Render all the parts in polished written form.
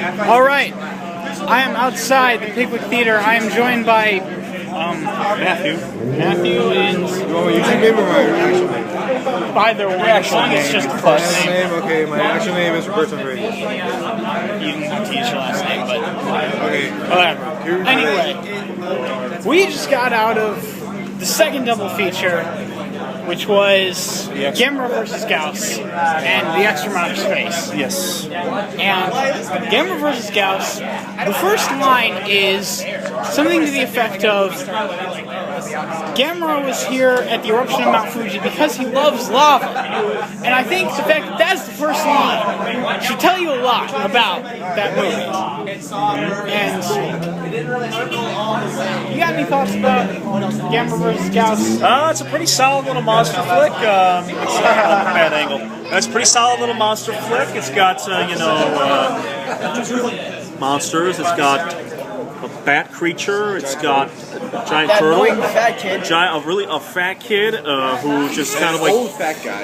All right, I am outside the Pickwick Theater. I am joined by Matthew, and You want my YouTube name or my actual name? either one. As long as it's just the first name. Okay, my actual name is Roberto Brady. You don't have to use your last name, but Okay. whatever. Anyway, we just got out of the second double feature, which was Gamera vs. Gyaos and the extra amount of space. Yes. And Gamera vs. Gyaos, the first line is something to the effect of, Gamera was here at the eruption of Mount Fuji because he loves lava. And I think the fact that that's the first line should tell you a lot about that movie. And you got any thoughts about Gamera vs. Gyaos? It's a pretty solid little monster flick. It's a bad angle. It's a pretty solid little monster flick. It's got, monsters. It's got a bat creature. It's got a giant turtle. Fat kid. A fat kid who's just kind of like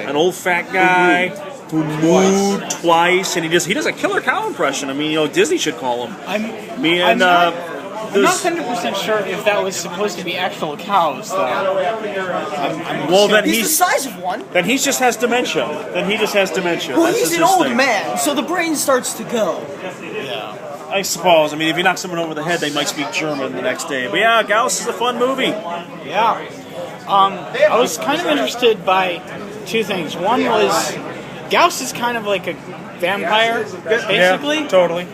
an old fat guy who moved twice, and he does a killer cow impression. I mean, Disney should call him. I'm not 100% sure if that was supposed to be actual cows, though. Then He's the size of one. Then he just has dementia. Well, That's he's just an his old thing. man, so the brain starts to go. I suppose. I mean, if you knock someone over the head, they might speak German the next day. But yeah, Gyaos is a fun movie. Yeah. I was kind of interested by two things. One was, Gyaos is kind of like a vampire, basically. Yeah, totally.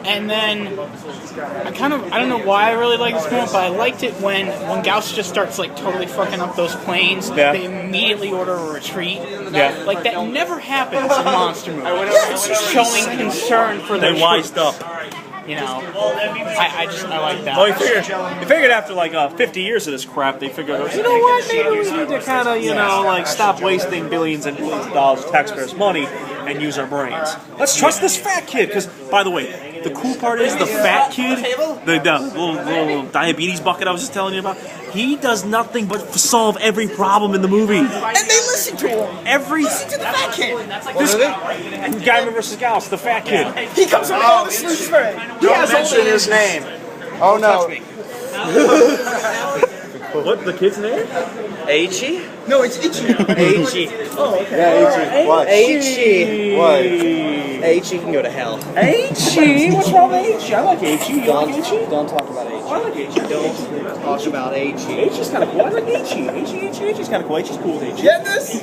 And then, I don't know why I really like this moment, but I liked it when Gyaos just starts like totally fucking up those planes. Yeah. They immediately order a retreat. Yeah. Like, that never happens in monster movies. Showing concern for their They wised up. You know, I like that. Well, you figured after like 50 years of this crap, they figured, you know what, maybe we need to kind of, stop wasting billions and billions of dollars of taxpayers' money and use our brains. Let's trust this fat kid, because, by the way, the cool part is the fat kid, the little diabetes bucket I was just telling you about, he does nothing but solve every problem in the movie. And they listen to him. Listen to the fat kid. Gamera vs. Gyaos, the fat kid. He comes up with all the solutions for it. He Don't has mention all the his name. Oh no. What, the kid's name? Aichi? No, it's itchy. Aichi. Oh, okay. Yeah, Aichi. What? Aichi. What? Aichi can go to hell. Aichi? What's wrong with Aichi? I like Aichi. You like Aichi? Don't talk about Aichi. I like Aichi. Don't talk about Aichi. Aichi's kind of cool. I like Aichi. Aichi's kind of cool. Aichi's cool with Aichi. Get this?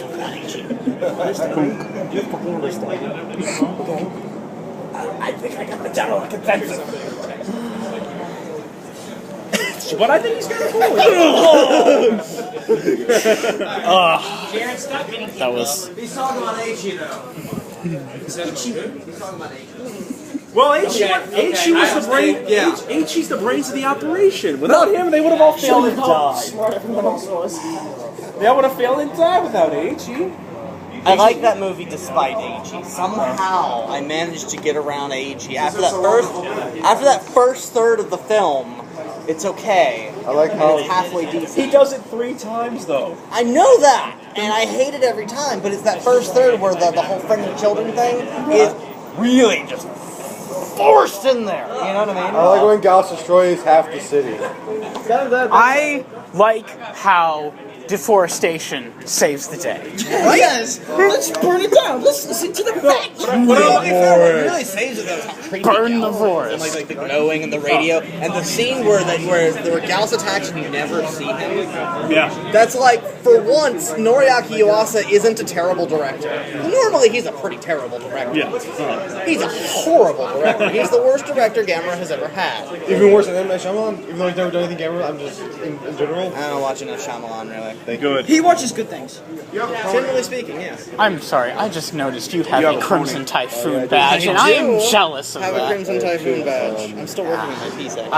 I think I got the general consensus. But I think he's kind of cool. That was... He's talking about Aichi, though. He's talking about Aichi. Well, Aichi was the brain. Yeah. Aichi's the brains of the operation. Without him, they would have all failed and died. Smart everyone else was. They would have failed and died without Aichi. I like that movie despite Aichi. Somehow I managed to get around Aichi. After that first third of the film, it's okay. I like how It's halfway decent. He does it 3 times though. I know that, and I hate it every time, but it's that first third where the whole friendly children thing is really just forced in there. You know what I mean? I like when Gyaos destroys half the city. I like how deforestation saves the day. Right? Yes. Let's burn it down. Let's listen to the fat kid. What really saves it though is how creepy Burn the Gyaos is, forest. and like the glowing and the radio, and the scene where Gyaos attacks and you never see him. Yeah. That's like, for once, Noriaki Yuasa isn't a terrible director. Normally he's a pretty terrible director. Yeah. He's a horrible director. He's the worst director Gamera has ever had. Even worse than M. Night Shyamalan, even though he's never done anything Gamera, I'm just, in general. I don't watch enough Shyamalan, really. Good. He watches good things. Generally speaking, yes. I'm sorry, I just noticed you have a Crimson Typhoon badge, and I I am do jealous of I have a that. Crimson Typhoon badge. I'm still working on my piece, actually.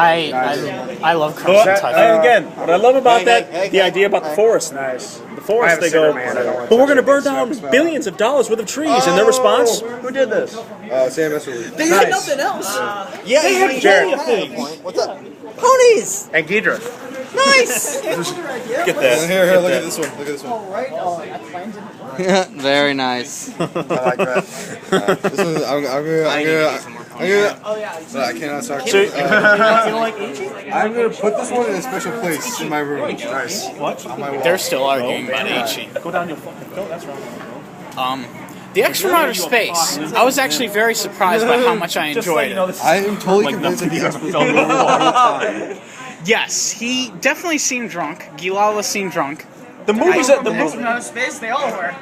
I love Crimson Typhoon. And again, what I love about Hey, hey, the hey, idea about the hey. forest. Nice. The forest, they go, but we're going to burn down billions of dollars worth of trees. And their response, who did this? Sam Esserly. They had nothing else. Yeah, They have you plenty of have a things. point. What's up? Ponies! And Ghidra. Nice. Get Here, that. here, look at this one. Look at this one. Right? Oh, that's planned. Very nice. I like that. This one, I'm gonna. Oh, yeah. I cannot start. So, you don't like I'm gonna put this one in a special place in my room. Nice. what? On my wall. They're still arguing about Ichi. Go down your fucking throat. That's wrong. The Extra from Outer Space. I was actually very surprised by how much I enjoyed it. I am totally convinced that the Extra time. Yes, he definitely seemed drunk. Gilala seemed drunk. The movies that the Next movie. one out of space, they all were.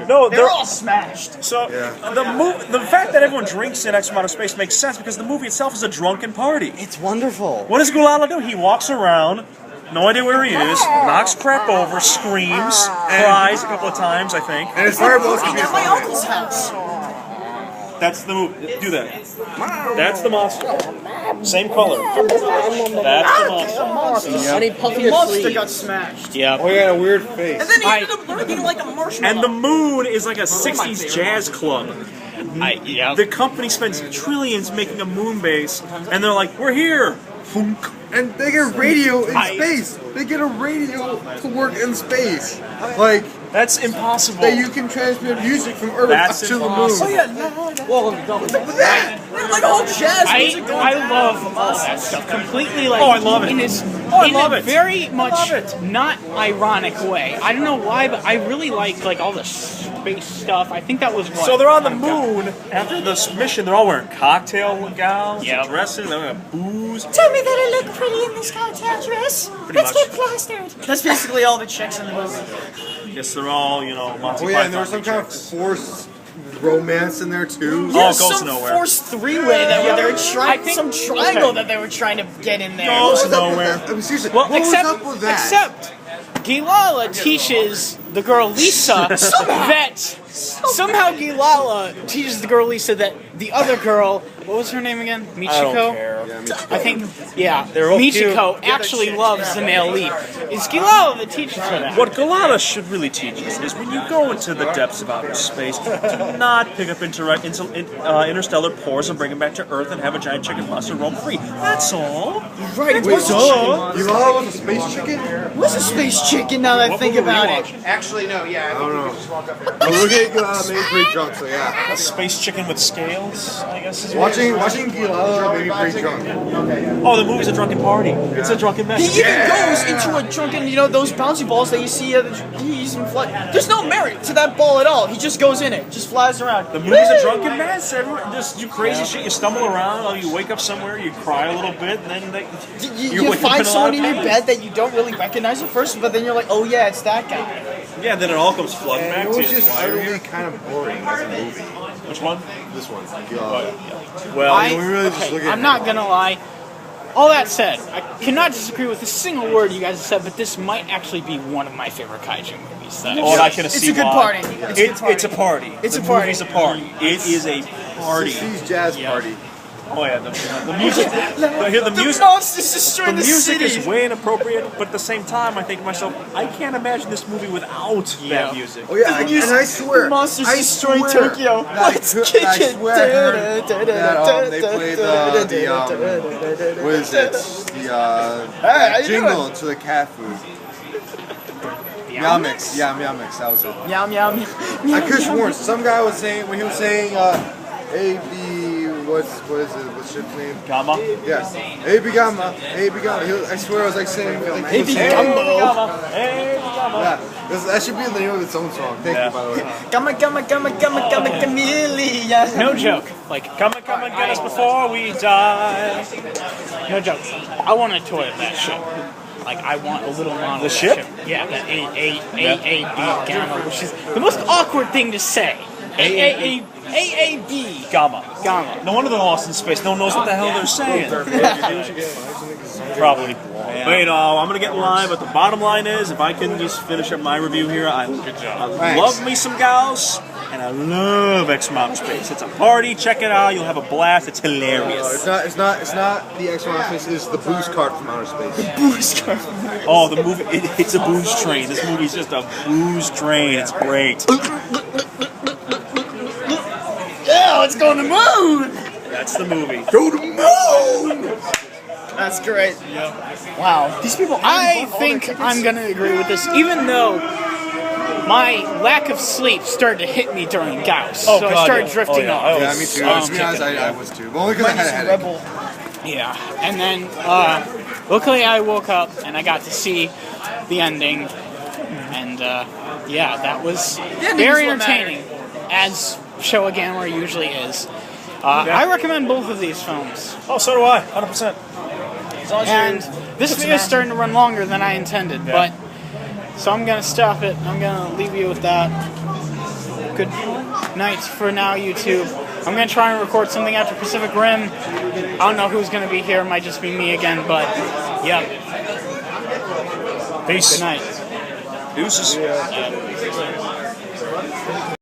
No, They're all smashed. So the fact that everyone drinks in X amount of space makes sense because the movie itself is a drunken party. It's wonderful. What does Gulala do? He walks around, no idea where he is, knocks crap over, screams, cries a couple of times, I think. And his fireballs can be At my uncle's house. That's the movie. Do that. That's the monster. Same color. That's the monster. I need Puffy The to monster sleep. got smashed. Yeah. Oh, he had a weird face. And then he ended up looking like a marshmallow. And the moon is like a 60s jazz club. Yeah. The company spends trillions making a moon base, and they're like, we're here. Funk. And they get radio in space. They get a radio to work in space. Like, That's impossible. that you can transmit music from Earth That's to the moon. impossible. like all jazz music going I love all that stuff completely. Like, Oh, I love it. In this, Oh, I in love a it. very much love it. not ironic way. I don't know why, but I really like all the space stuff. I think that was what. So they're on the moon after this mission. They're all wearing cocktail gowns, Yep. and dresses, they're wearing booze. Tell me that I look pretty in this cocktail dress. Let's much. get plastered. That's basically all the chicks in the movie. Yes, they're all, Monty Oh yeah, and there was Python some kind of chicks. forced romance in there too. Oh, it goes some nowhere. forced three-way that they were trying, I think- some triangle that they were trying to get in there. Goes What's up with nowhere. that? I mean, seriously, well, what except was up with that? except Gilala teaches the girl Lisa that somehow Gilala teaches the girl Lisa that the other girl, what was her name again? Michiko. I don't care. I think, yeah, They're all Michiko cute. actually loves the male lead. It's Gilala that teaches her that. What Galata should really teach us is when you go into the depths of outer space, do not pick up interstellar pores and bring them back to Earth and have a giant chicken monster roam free. That's all. Right, it Wait, was you love a space chicken? What's a space chicken now that I think about it? Actually, no, yeah. I don't know. But we're getting maybe pretty drunk, so yeah. A space chicken with scales, I guess is Watching Gilala made me pretty drunk. Oh, the movie's a drunken party. It's a drunken mess. He even goes into a drunken, those bouncy balls that you see he's in flight. There's no merit to that ball at all. He just goes in it, just flies around. The movie's a drunken mess. Everyone just do crazy shit. You stumble around, you wake up somewhere, you cry a little bit, and then You wake up find in a lot someone of in your pain. bed that you don't really recognize at first, but then you're like, oh yeah, it's that guy. Yeah, then it all comes flooding back And it to was you. just utterly kind of boring as a movie. Which one? This one, Gilala. Well, we really just look at I'm not gonna lie. All that said, I cannot disagree with a single word you guys have said, but this might actually be one of my favorite kaiju movies. That oh, and I can It's see a good why. party. It's a good party. It's a party. It's The a party. movie's a party. It is a party. 60s jazz party. Oh yeah, the music. The music. monsters destroy The the music city. is way inappropriate, but at the same time, I think to myself, I can't imagine this movie without that music. Oh yeah, and I swear, The monsters I destroy swear Tokyo. that I Let's could- kick I it. swear I heard that they played what is it? The jingle to the cat food. Meow mix, yeah, meow mix. That was it. Meow meow meow. I could have sworn some guy was saying when he was saying A B. What is it? What's ship's name? Gamma. Yes. A B Gamma. A B Gamma. I swear I was like saying like, A B Gamma. Yeah, that should be the name of its own song. Thank you, by the way. Gamma gamma gamma gamma gamma chameleon. No joke. Like, Come and get us before we die. no joke. I want a toy of that ship. Like, I want a little model. The of ship? that Yeah, that AAB Gamma, which is the most awkward thing to say. AAB Gamma. Gamma. No wonder they're lost in space. No one knows what the hell they're saying. Probably. But I'm gonna get in line. But the bottom line is, if I can just finish up my review here, I love me some Gyaos, and I love X from Outer Space. It's a party. Check it out. You'll have a blast. It's hilarious. It's not the X from Outer Space. It's the booze cart from outer space. Oh, the movie. It's a booze train. This movie's just a booze train. It's great. Yeah, let's go on the moon. That's the movie. Go to the moon. That's great. Wow. These people. I think I'm gonna agree with this, even though my lack of sleep started to hit me during Gyaos, so I started drifting off. Yeah, me too. To be honest, I was too. But only because I had a headache. Rebel. Yeah, and then luckily I woke up and I got to see the ending, and yeah, that was very entertaining, as Show a Gamera usually is. I recommend both of these films. Oh, so do I. 100%. And this video is starting to run longer than I intended, but so I'm gonna stop it. I'm gonna leave you with that. Good night for now, YouTube. I'm gonna try and record something after Pacific Rim. I don't know who's gonna be here. It might just be me again, but yeah. Peace. Good night. Deuces.